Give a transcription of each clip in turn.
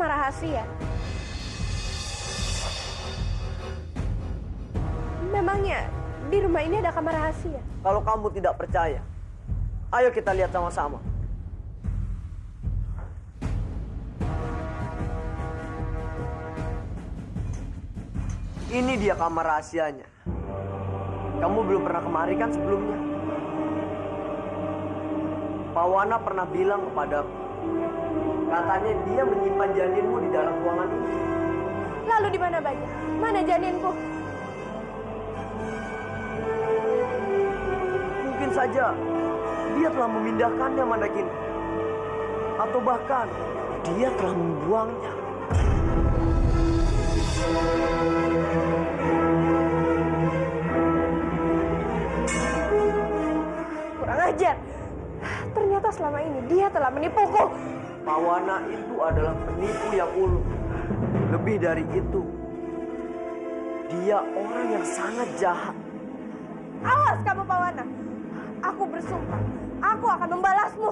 kamar rahasia. Memangnya di rumah ini ada kamar rahasia? Kalau kamu tidak percaya, ayo kita lihat sama-sama. Ini dia kamar rahasianya. Kamu belum pernah kemari kan sebelumnya? Pak Wana pernah bilang kepadaku, katanya dia menyimpan janinmu di dalam ruangan ini. Lalu di mana Bajak? Mana janinku? Mungkin saja dia telah memindahkannya, Mandagini. Atau bahkan dia telah membuangnya. Kurang ajar. Ternyata selama ini dia telah menipuku. Pak Wana itu adalah penipu yang ulung. Lebih dari itu, dia orang yang sangat jahat. Awas kamu Pak Wana. Aku bersumpah, aku akan membalasmu.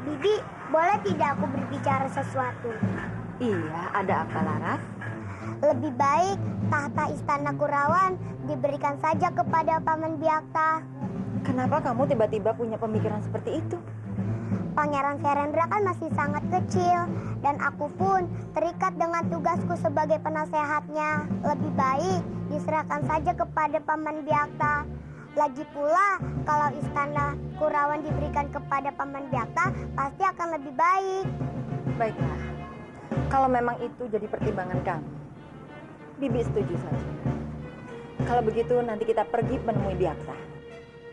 Bibi, boleh tidak aku berbicara sesuatu? Iya, ada apa Laras? Lebih baik tahta istana Kurawan diberikan saja kepada Paman Byakta. Kenapa kamu tiba-tiba punya pemikiran seperti itu? Pangeran Verendra kan masih sangat kecil dan aku pun terikat dengan tugasku sebagai penasehatnya. Lebih baik diserahkan saja kepada Paman Byakta. Lagi pula kalau istana Kurawan diberikan kepada Paman Byakta pasti akan lebih baik. Baiklah, kalau memang itu jadi pertimbangan kamu, Bibi setuju saja. Kalau begitu nanti kita pergi menemui Byakta.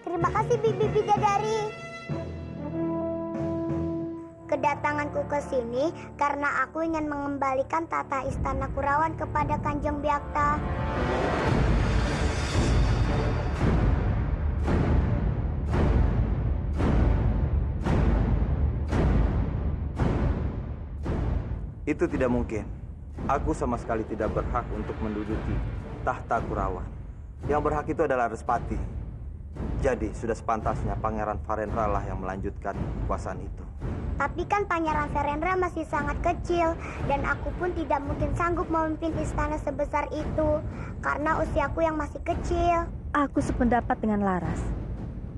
Terima kasih Bibi Bidadari. Kedatanganku ke sini karena aku ingin mengembalikan tata istana Kurawan kepada Kanjeng Byakta. Itu tidak mungkin. Aku sama sekali tidak berhak untuk menduduki tahta Kurawan. Yang berhak itu adalah Respati. Jadi sudah sepantasnya Pangeran Verendra lah yang melanjutkan kekuasaan itu. Tapi kan Pangeran Verendra masih sangat kecil dan aku pun tidak mungkin sanggup memimpin istana sebesar itu karena usiaku yang masih kecil. Aku sependapat dengan Laras.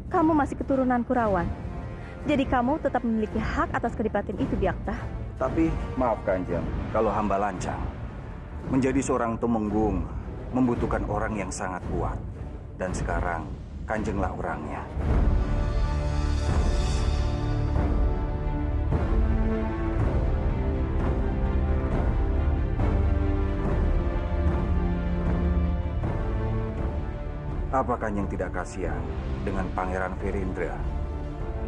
Kamu masih keturunan Kurawan. Jadi kamu tetap memiliki hak atas kadipaten itu, Byakta. Tapi maaf Kanjeng, kalau hamba lancang. Menjadi seorang tumenggung membutuhkan orang yang sangat kuat. Dan sekarang Kanjenglah orangnya. Apa Kanjeng tidak kasihan dengan Pangeran Verendra?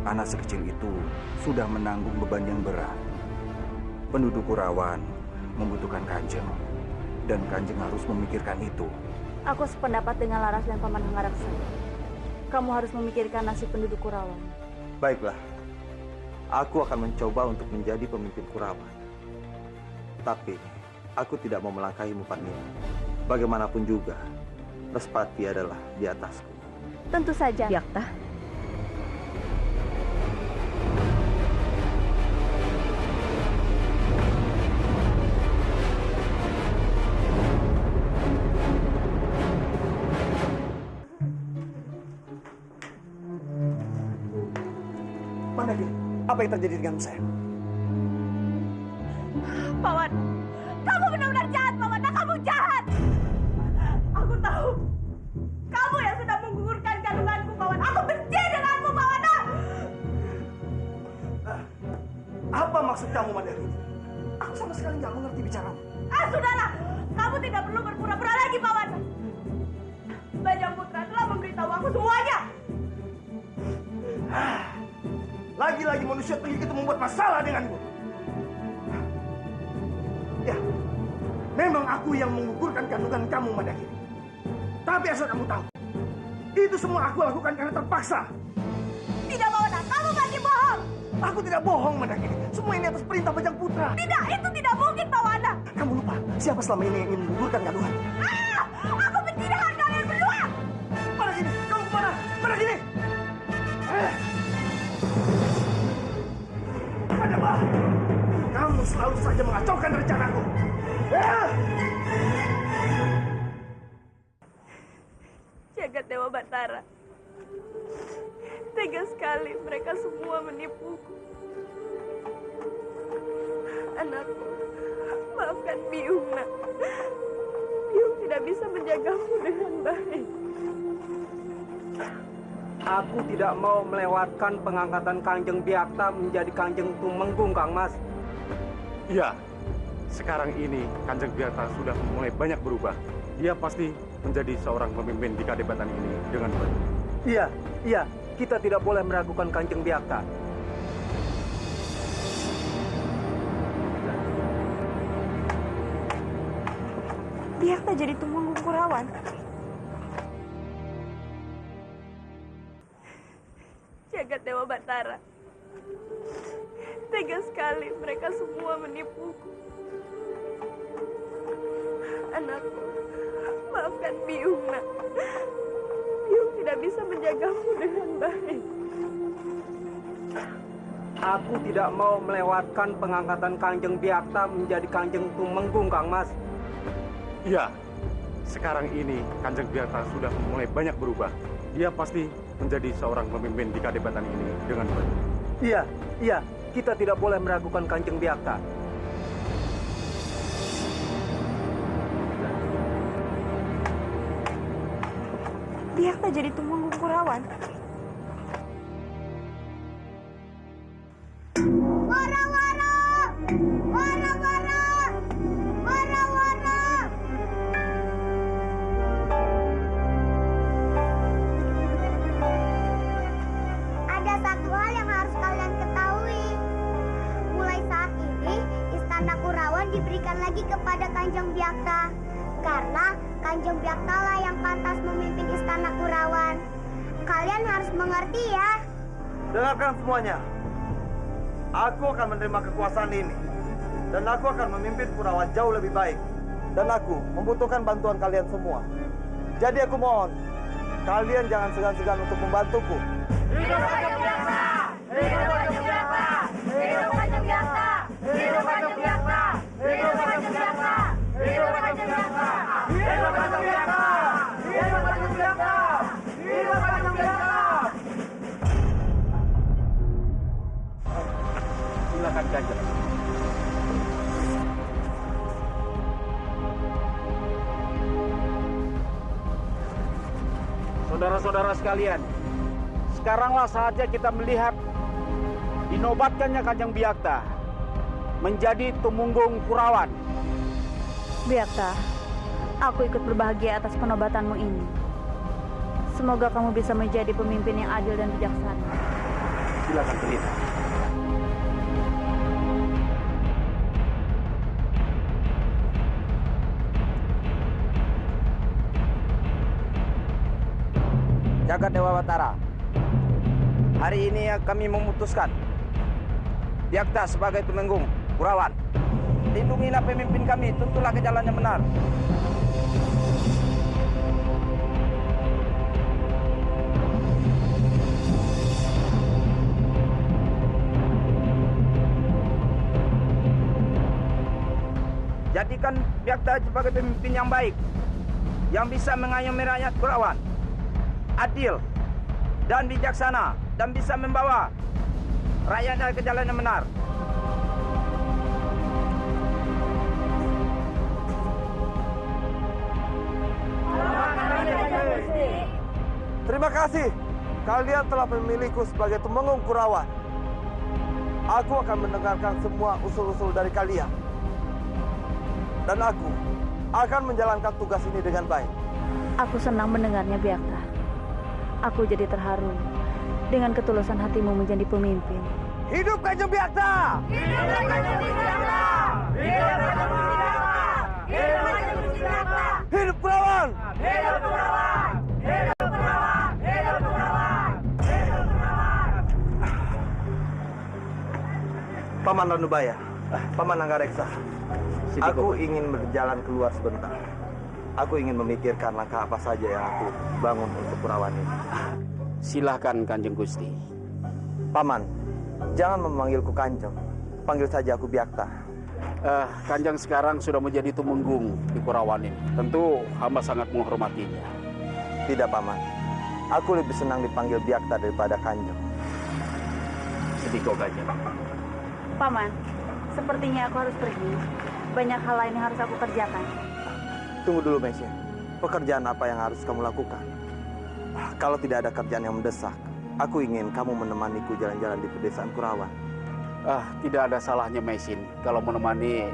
Anak sekecil itu sudah menanggung beban yang berat. Penduduk Kurawan membutuhkan Kanjeng, dan Kanjeng harus memikirkan itu. Aku sependapat dengan Laras dan Paman Hanggareksa. Kamu harus memikirkan nasib penduduk Kurawan. Baiklah, aku akan mencoba untuk menjadi pemimpin Kurawan. Tapi, aku tidak mau melangkahimu, Padmini. Bagaimanapun juga, Respati adalah di atasku. Tentu saja, Byakta. Mandagini, apa yang terjadi dengan saya? Pawan, kamu benar-benar jahat, Pawan. Kamu jahat. Aku tahu. Kamu yang sudah menggugurkan kandunganku, Pawan. Aku benci denganmu, Pawan. Apa maksud kamu, Mandagini? Aku sama sekali nggak mengerti bicaramu. Sudahlah. Kamu tidak perlu berpura-pura lagi, Pawan. Bajang Putra telah memberitahu aku semuanya. Lagi-lagi manusia tengik itu membuat masalah denganmu. Ya, memang aku yang menggugurkan kandungan kamu, Mandagini. Tapi asal kamu tahu, itu semua aku lakukan karena terpaksa. Aku tidak bohong, Mandagini. Semua ini atas perintah Bajang Putra. Tidak, itu tidak mungkin, Mawana. Kamu lupa siapa selama ini yang ingin menggugurkan galuhan? Aku benci dengan kalian berdua. Mandagini, kamu kemana? Mandagini! Kenapa? Kamu selalu saja mengacaukan rencanaku. Jagat Dewa Batara. Tega sekali mereka semua menipuku. Anakku, maafkan Biung, nak. Biung tidak bisa menjagamu dengan baik. Aku tidak mau melewatkan pengangkatan Kanjeng Byakta menjadi Kanjeng Tumenggung, Kang Mas. Iya, sekarang ini Kanjeng Byakta sudah mulai banyak berubah. Dia pasti menjadi seorang pemimpin di Kadebatan ini dengan baik. Iya, kita tidak boleh meragukan Kanjeng Byakta. Byakta jadi Tumenggung Kurawan. Jagat Dewa Batara. Tega sekali mereka semua menipuku. Anakku, maafkan Biung, nak. Biung tidak bisa menjagamu dengan baik. Aku tidak mau melewatkan pengangkatan Kanjeng Byakta menjadi Kanjeng Tumenggung, Kang Mas. Iya, sekarang ini Kanjeng Byakta sudah mulai banyak berubah. Dia pasti menjadi seorang pemimpin di Kadebatan ini dengan baik. Iya, kita tidak boleh meragukan Kanjeng Byakta. Byakta jadi Tumenggung Kurawan. Wara-wara! Wara-wara! Wara-wara! Ada satu hal yang harus kalian ketahui. Mulai saat ini, Istana Kurawan diberikan lagi kepada Kanjeng Byakta. Karena Kanjeng Byakta lah yang pantas memimpin Istana Kurawan. Kalian harus mengerti ya. Dengarkan semuanya. Aku akan menerima kekuasaan ini. Dan aku akan memimpin Kurawan jauh lebih baik. Dan aku membutuhkan bantuan kalian semua. Jadi aku mohon, kalian jangan segan-segan untuk membantuku. Hidup Kanjeng Byakta! Hidup Kanjeng Byakta! Hidup Kanjeng Byakta! Hidup Kanjeng Byakta! Hidup Kanjeng Byakta! Hidup Kanjeng Byakta! Hidup Kanjeng Byakta! Hidup Kanjeng Byakta! Hidup Kanjeng Byakta! Silakan Kanjeng. Saudara-saudara sekalian, sekaranglah saatnya kita melihat dinobatkannya Kanjeng Byakta menjadi Tumenggung Kurawan. Byakta, aku ikut berbahagia atas penobatanmu ini. Semoga kamu bisa menjadi pemimpin yang adil dan bijaksana. Silakan Pelita. Jagat Dewa Batara, hari ini kami memutuskan Byakta sebagai Tumenggung Kurawan. Lindungilah pemimpin kami, tuntunlah ke jalan yang benar. Jadikan Byakta sebagai pemimpin yang baik, yang bisa mengayomi rakyat Kurawan, adil dan bijaksana, dan bisa membawa rakyatnya ke jalan yang benar. Terima kasih, kalian telah memilihku sebagai Tumenggung Kurawan. Aku akan mendengarkan semua usul-usul dari kalian. Dan aku akan menjalankan tugas ini dengan baik. Aku senang mendengarnya, Byakta. Aku jadi terharu dengan ketulusan hatimu menjadi pemimpin. Hidup Kanjeng Byakta! Hidup Kanjeng Byakta! Hidup Kanjeng Byakta! Hidup Kanjeng Byakta! Hidup Kurawan! Hidup Kurawan! Hidup Kurawan! Hidup Kurawan! Hidup Kurawan! Paman Ranubaya, Paman Anggareksa, aku ingin berjalan keluar sebentar. Aku ingin memikirkan langkah apa saja yang aku bangun untuk Kurawan ini. Silahkan Kanjeng Gusti. Paman, jangan memanggilku Kanjeng. Panggil saja aku Byakta. Kanjeng sekarang sudah menjadi tumenggung di Kurawan ini. Tentu hamba sangat menghormatinya. Tidak, Paman. Aku lebih senang dipanggil Byakta daripada Kanjeng. Sediko Kanjeng. Paman, sepertinya aku harus pergi. Banyak hal lain yang harus aku kerjakan. Tunggu dulu, Mesin. Pekerjaan apa yang harus kamu lakukan? Kalau tidak ada kerjaan yang mendesak, aku ingin kamu menemaniku jalan-jalan di pedesaan Kurawan. Tidak ada salahnya Mesin kalau menemani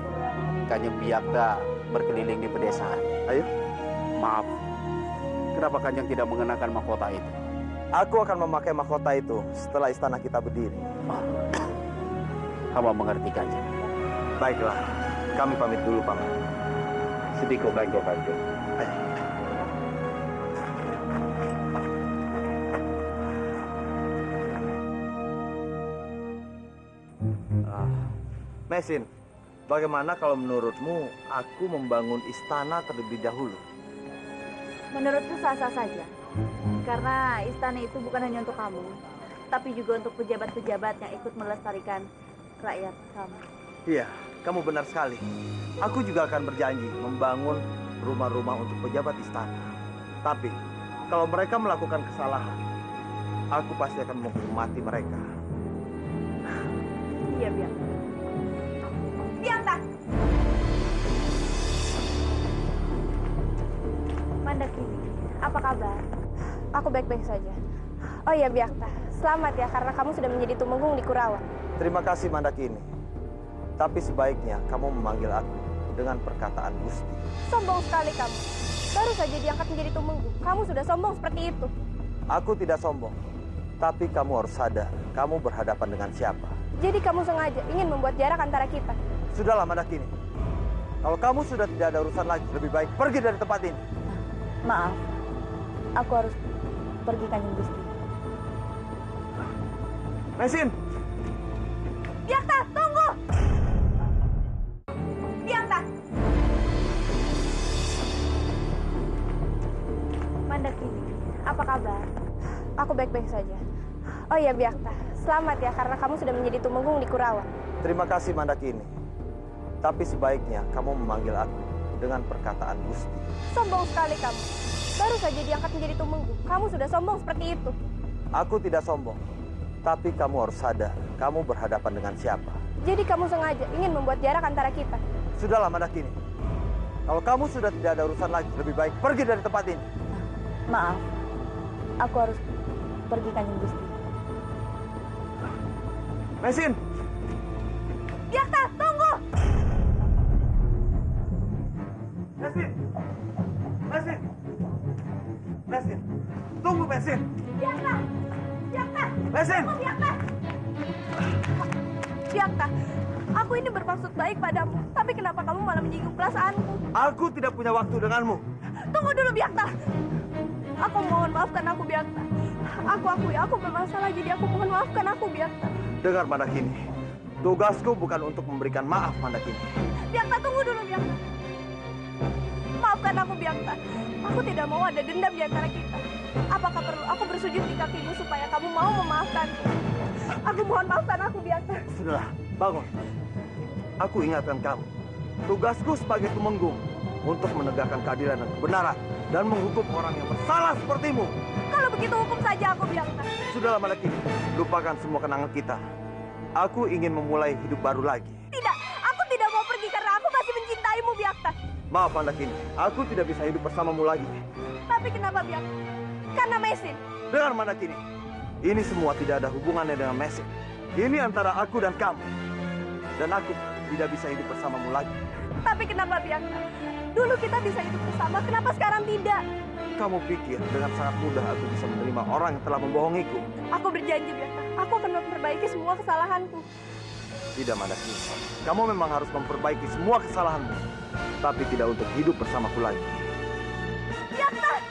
Kanjeng Byakta berkeliling di pedesaan. Ayo. Maaf, kenapa Kanjeng tidak mengenakan mahkota itu? Aku akan memakai mahkota itu setelah istana kita berdiri. Hamba mengerti Kanjeng. Baiklah, kami pamit dulu, Paman. Sediko Kanjeng. Ayo. Mesin, bagaimana kalau menurutmu aku membangun istana terlebih dahulu? Menurutku sah-sah saja. Karena istana itu bukan hanya untuk kamu, tapi juga untuk pejabat-pejabat yang ikut melestarikan rakyat kamu. Iya, kamu benar sekali. Aku juga akan berjanji membangun rumah-rumah untuk pejabat istana. Tapi, kalau mereka melakukan kesalahan, aku pasti akan menghormati mereka. Iya, Byakta. Byakta! Mandakini, apa kabar? Aku baik-baik saja. Oh iya Byakta, selamat ya karena kamu sudah menjadi tumenggung di Kurawan. Terima kasih Mandakini. Tapi sebaiknya kamu memanggil aku dengan perkataan Gusti. Sombong sekali kamu. Baru saja diangkat menjadi tumenggung, kamu sudah sombong seperti itu. Aku tidak sombong. Tapi kamu harus sadar, kamu berhadapan dengan siapa. Jadi kamu sengaja ingin membuat jarak antara kita. Sudahlah Mandakini. Kalau kamu sudah tidak ada urusan lagi, lebih baik pergi dari tempat ini. Maaf, aku harus pergi Kanjeng Gusti. Mesin! Byakta, tunggu! Byakta! Mandakini, apa kabar? Aku baik-baik saja. Oh iya Byakta, selamat ya karena kamu sudah menjadi tumenggung di Kurawan. Terima kasih Mandakini. Tapi sebaiknya kamu memanggil aku dengan perkataan Gusti. Sombong sekali kamu. Baru saja diangkat menjadi tumenggung, kamu sudah sombong seperti itu. Aku tidak sombong. Tapi kamu harus sadar, kamu berhadapan dengan siapa. Jadi kamu sengaja ingin membuat jarak antara kita. Sudahlah Mandakini. Kalau kamu sudah tidak ada urusan lagi, lebih baik pergi dari tempat ini. Maaf, aku harus pergi Kanjeng Gusti. Mesin! Byakta, tunggu! Mesin! Mesin! Mesin! Tunggu Mesin! Byakta! Byakta! Mesin! Tunggu, Byakta! Byakta, aku ini bermaksud baik padamu, tapi kenapa kamu malah menyinggung perasaanku? Aku tidak punya waktu denganmu. Tunggu dulu Byakta. Aku mohon maafkan aku Byakta. Aku akui aku bermasalah, jadi aku mohon maafkan aku Byakta. Dengar Mandakini, tugasku bukan untuk memberikan maaf Mandakini. Byakta, tunggu dulu Byakta. Maafkan aku Byakta. Aku tidak mau ada dendam di antara kita. Apakah perlu aku bersujud di kakimu supaya kamu mau memaafkanku? Aku mohon maafkan aku Byakta. Sudahlah, bangun. Aku ingatkan kamu. Tugasku sebagai tumenggung untuk menegakkan keadilan dan kebenaran dan menghukum orang yang bersalah sepertimu. Kalau begitu hukum saja aku Byakta. Sudahlah Mandakini, lupakan semua kenangan kita. Aku ingin memulai hidup baru lagi. Tidak, aku tidak mau pergi karena aku masih mencintaimu Byakta. Maaf Mandakini, aku tidak bisa hidup bersamamu lagi. Tapi kenapa Byakta? Karena Mesin. Dengar Mandakini, ini semua tidak ada hubungannya dengan Mesin. Ini antara aku dan kamu. Dan aku tidak bisa hidup bersamamu lagi. Tapi kenapa Byakta? Dulu kita bisa hidup bersama, kenapa sekarang tidak? Kamu pikir dengan sangat mudah aku bisa menerima orang yang telah membohongiku? Aku berjanji Byakta, aku akan memperbaiki semua kesalahanku. Tidak Mandakini, kamu memang harus memperbaiki semua kesalahanmu. Tapi tidak untuk hidup bersamaku lagi. Byakta!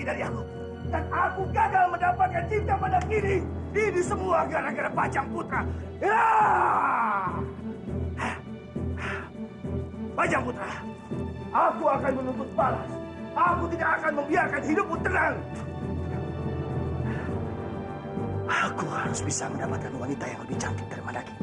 lagi dari aku. Dan aku gagal mendapatkan cinta pada kini. Ini semua gara-gara Bajang Putra. Ya! Bajang Putra, aku akan menuntut balas. Aku tidak akan membiarkan hidupmu tenang. Aku harus bisa mendapatkan wanita yang lebih cantik dari Mandaki.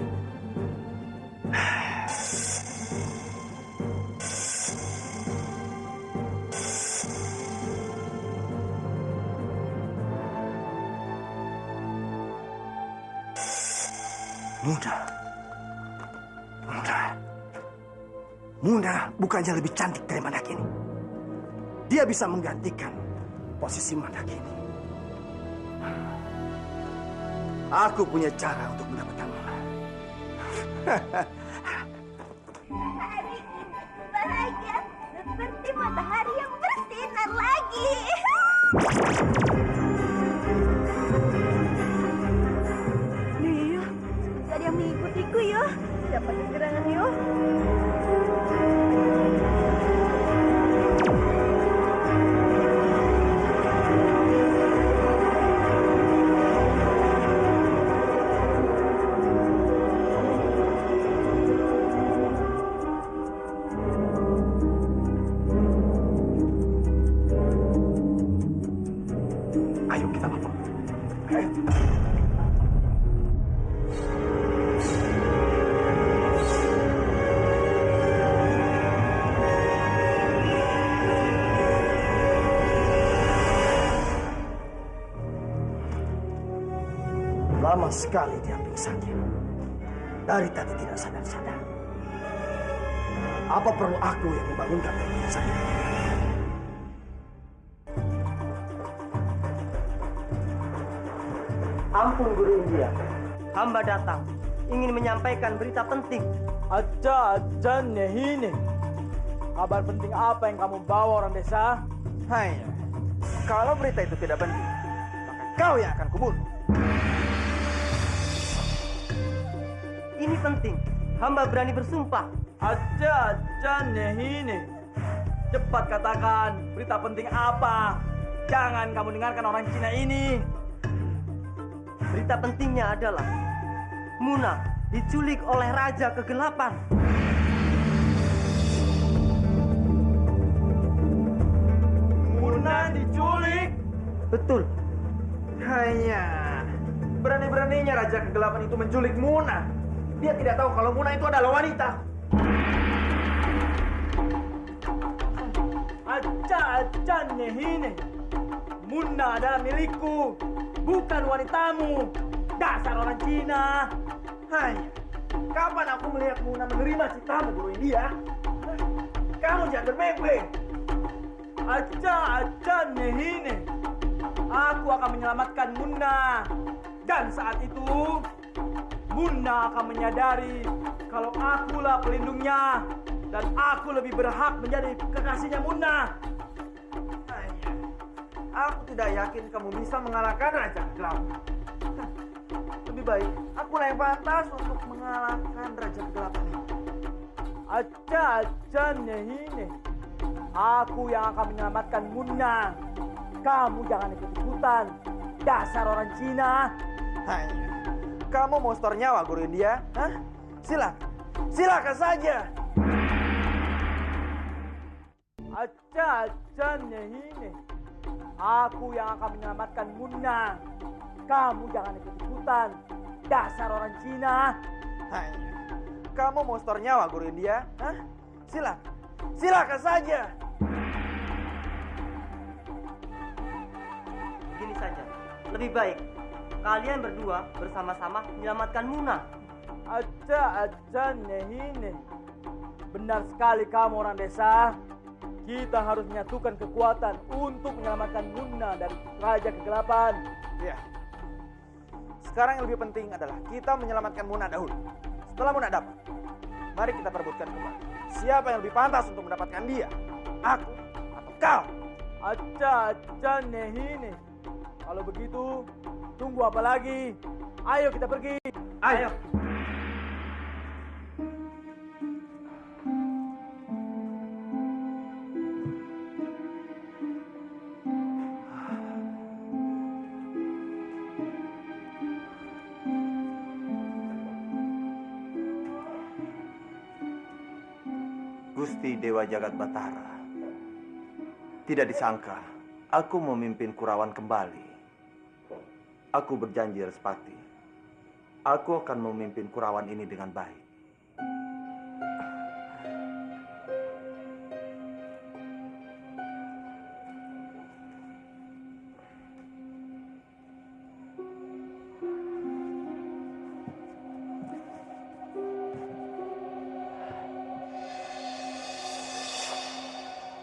Muna bukannya lebih cantik dari Mandaki ini. Dia bisa menggantikan posisi Mandaki ini. Aku punya cara untuk mendapatkan Muna. Hari ini bahagia seperti matahari yang bersinar lagi. Iya, ada yang mengikutiku ya. Dapat kegerangan yo. Ayo kita lapor. Lama sekali dia pingsannya. Dari tadi tidak sadar-sadar. Apa perlu aku yang membangunkan dia pingsannya? Ampun Guru India, hamba datang ingin menyampaikan berita penting. Aja Nehine. Kabar penting apa yang kamu bawa orang desa? Hai, kalau berita itu tidak penting, maka kau yang akan kubunuh. Ini penting, hamba berani bersumpah. Aja Nehine. Cepat katakan berita penting apa? Jangan kamu dengarkan orang Cina ini. Berita pentingnya adalah Muna diculik oleh Raja Kegelapan. Muna diculik? Betul. Hanya berani-beraninya Raja Kegelapan itu menculik Muna. Dia tidak tahu kalau Muna itu adalah wanita. Aja Nehine. Muna adalah milikku, bukan wanitamu. Dasar orang Cina. Hai, kapan aku melihat Muna menerima cintamu, Guru India? Kamu jangan berbebek. Aja Nehine. Aku akan menyelamatkan Muna. Dan saat itu, Muna akan menyadari kalau akulah pelindungnya. Dan aku lebih berhak menjadi kekasihnya Muna. Aku tidak yakin kamu bisa mengalahkan Raja Kegelapan. Lebih baik, akulah yang pantas untuk mengalahkan Raja Kegelapan ini. Aja Nehine. Aku yang akan menyelamatkan Muna. Kamu jangan ikut-ikutan. Dasar orang Cina. Hai, kamu mau setor nyawa, Guru India? Hah? Silakan saja. Aja Nehine. Aku yang akan menyelamatkan Muna. Kamu jangan ikut-ikutan. Dasar orang Cina. Hai, kamu mau setor nyawa, Guru India? Hah? Silakan saja. Begini saja, lebih baik kalian berdua bersama-sama menyelamatkan Muna. Aja Nehine. Benar sekali kamu orang desa. Kita harus menyatukan kekuatan untuk menyelamatkan Muna dari Raja Kegelapan. Ya. Sekarang yang lebih penting adalah kita menyelamatkan Muna dahulu. Setelah Muna dapat, mari kita perebutkan kembali. Siapa yang lebih pantas untuk mendapatkan dia? Aku atau kau? Aja Nehine. Kalau begitu, tunggu apa lagi? Ayo kita pergi. Ayo. Gusti Dewa Jagat Batara. Tidak disangka, aku memimpin Kurawan kembali. Aku berjanji Respati, aku akan memimpin Kurawan ini dengan baik.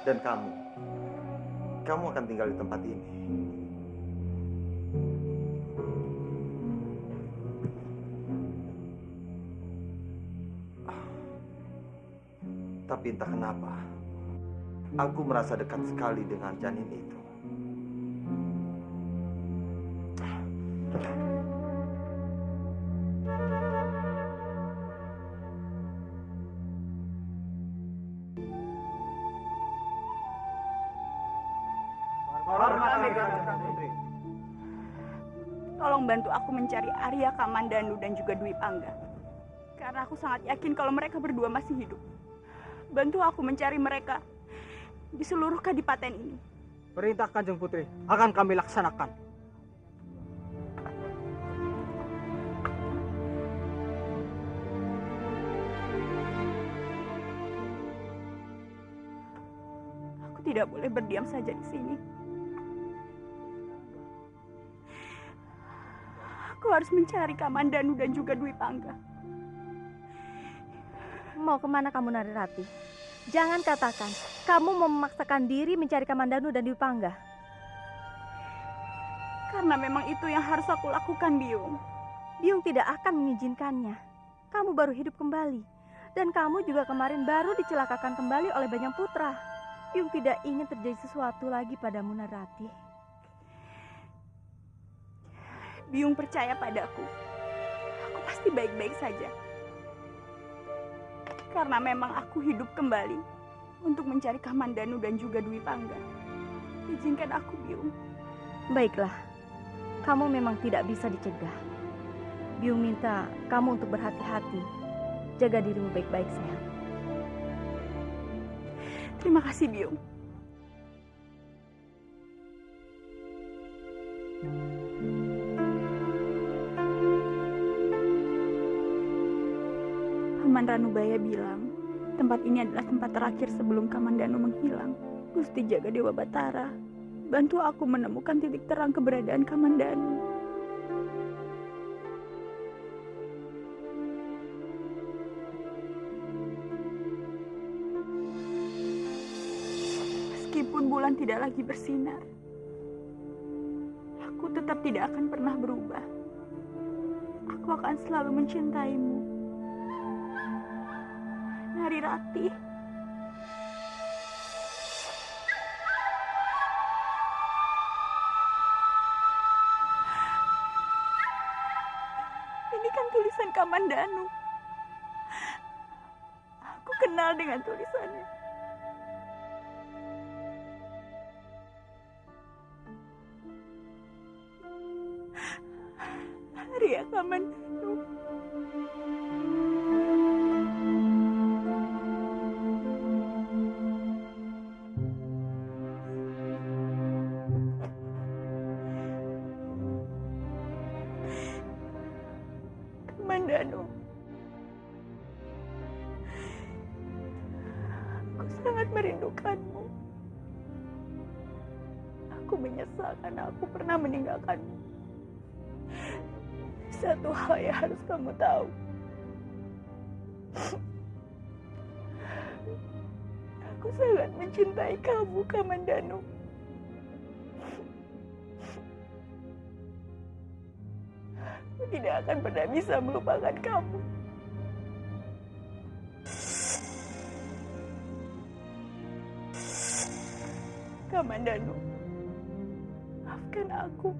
Dan kamu akan tinggal di tempat ini. Tapi entah kenapa, aku merasa dekat sekali dengan janin itu. Tolong bantu aku mencari Arya, Kamandanu, dan juga Dwi Pangga. Karena aku sangat yakin kalau mereka berdua masih hidup. Bantu aku mencari mereka di seluruh kadipaten ini. Perintah Kanjeng Putri akan kami laksanakan. Aku tidak boleh berdiam saja di sini. Aku harus mencari Kamandanu dan juga Dwi Pangga. Mau kemana kamu, Narirati? Jangan katakan kamu mau memaksakan diri mencari Kamandanu dan Dwi Pangga. Karena memang itu yang harus aku lakukan, Biung. Biung tidak akan mengizinkannya. Kamu baru hidup kembali. Dan kamu juga kemarin baru dicelakakan kembali oleh Banyang Putra. Biung tidak ingin terjadi sesuatu lagi padamu, Narirati. Biung percaya padaku. Aku pasti baik-baik saja. Karena memang aku hidup kembali untuk mencari Kamandanu dan juga Dwi Pangga. Izinkan aku, Biung. Baiklah, kamu memang tidak bisa dicegah. Biung minta kamu untuk berhati-hati. Jaga dirimu baik-baik, sayang. Terima kasih, Biung. Paman Ranubaya bilang, tempat ini adalah tempat terakhir sebelum Kamandanu menghilang. Gusti Jaga Dewa Batara, bantu aku menemukan titik terang keberadaan Kamandanu. Meskipun bulan tidak lagi bersinar, aku tetap tidak akan pernah berubah. Aku akan selalu mencintaimu, Narirati. Ini kan tulisan Kamandanu. Aku kenal dengan tulisannya. Arya Kamandanu. Kamandanu, aku sangat merindukanmu. Aku menyesal karena aku pernah meninggalkanmu. Satu hal yang harus kamu tahu. Aku sangat mencintai kamu, Kamandanu. Aku tidak akan pernah bisa melupakan kamu. Kamandanu, maafkan aku.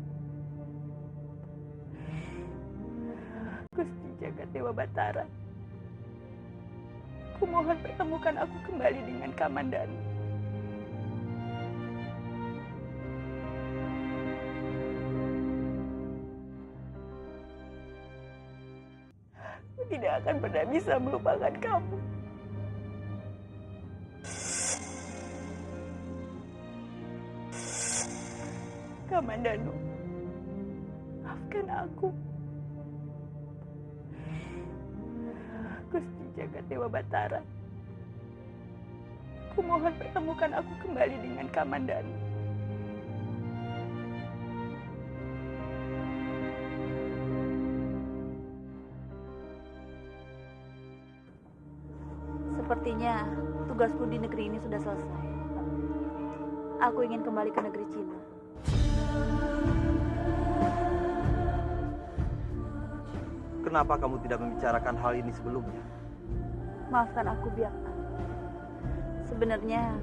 Gusti Jagat Dewa Batara, aku mohon pertemukan aku kembali dengan Kamandanu. Aku tidak akan pernah bisa melupakan kamu. Kamandanu, maafkan aku. Gusti Jagat Dewa Batara, aku mohon pertemukan aku kembali dengan Kamandanu. Sepertinya tugasku di negeri ini sudah selesai. Aku ingin kembali ke negeri Cina. Kenapa kamu tidak membicarakan hal ini sebelumnya? Maafkan aku, Byakta. Sebenarnya,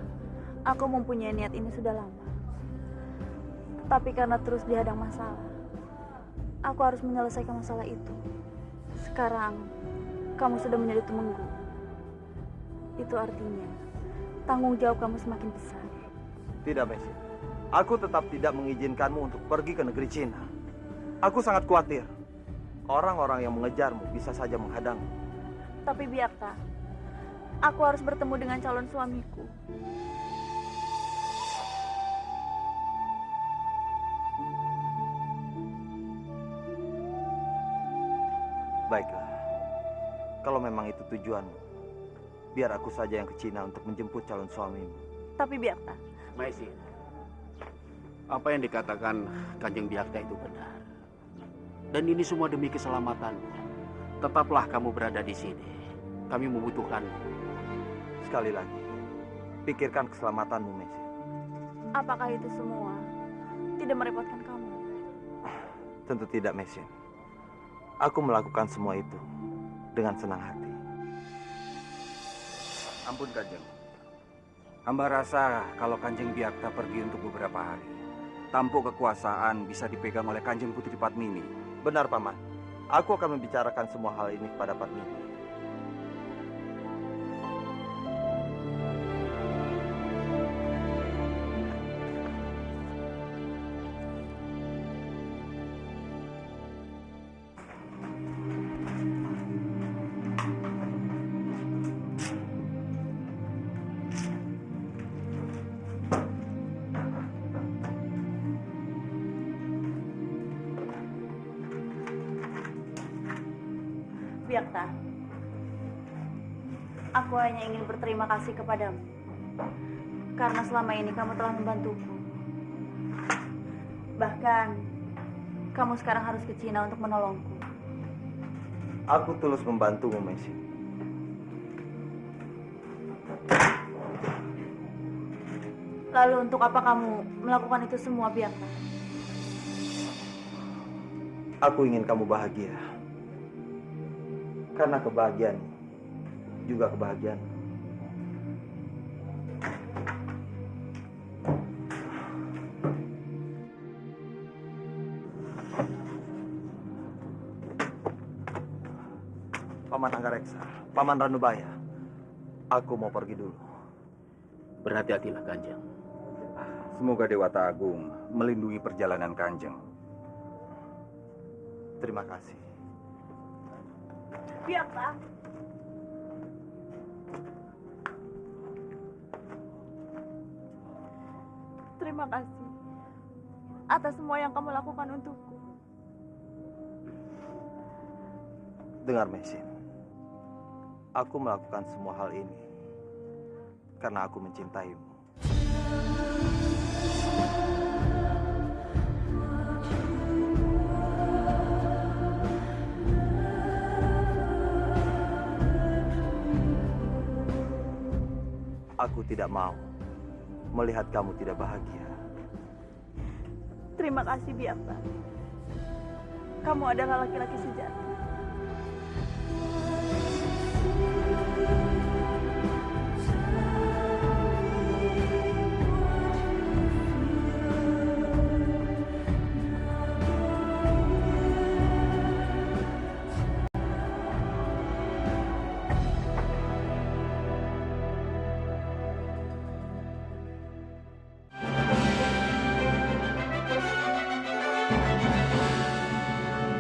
aku mempunyai niat ini sudah lama. Tapi karena terus dihadang masalah, aku harus menyelesaikan masalah itu. Sekarang, kamu sudah menjadi temanku. Itu artinya, tanggung jawab kamu semakin besar. Tidak, Mesin. Aku tetap tidak mengizinkanmu untuk pergi ke negeri Cina. Aku sangat khawatir. Orang-orang yang mengejarmu bisa saja menghadangmu. Tapi Byakta, aku harus bertemu dengan calon suamiku. Baiklah. Kalau memang itu tujuanmu, biar aku saja yang ke Cina untuk menjemput calon suamimu. Tapi Byakta, Maisin, apa yang dikatakan Kanjeng Byakta itu benar. Dan ini semua demi keselamatanmu. Tetaplah kamu berada di sini. Kami membutuhkanmu. Sekali lagi, pikirkan keselamatanmu, Mesin. apakah itu semua tidak merepotkan kamu? Tentu tidak, Mesin. Aku melakukan semua itu dengan senang hati. Ampun, Kanjeng. Hamba rasa kalau Kanjeng Byakta pergi untuk beberapa hari, tampuk kekuasaan bisa dipegang oleh Kanjeng Putri Padmini. Benar, Paman. Aku akan membicarakan semua hal ini kepada Padmini. Byakta, aku hanya ingin berterima kasih kepadamu karena selama ini kamu telah membantuku. Bahkan kamu sekarang harus ke Cina untuk menolongku. Aku tulus membantumu, Mesin. Lalu untuk apa kamu melakukan itu semua, Byakta? Aku ingin kamu bahagia. Karena kebahagiaan juga kebahagiaan. Paman Anggareksa, Paman Ranubaya, aku mau pergi dulu. Berhati-hatilah, Kanjeng. Semoga Dewata Agung melindungi perjalanan Kanjeng. Terima kasih. Byakta. Terima kasih atas semua yang kamu lakukan untukku. Dengar, Mesin. Aku melakukan semua hal ini karena aku mencintaimu. Aku tidak mau melihat kamu tidak bahagia. Terima kasih, Byakta. Kamu adalah laki-laki sejati.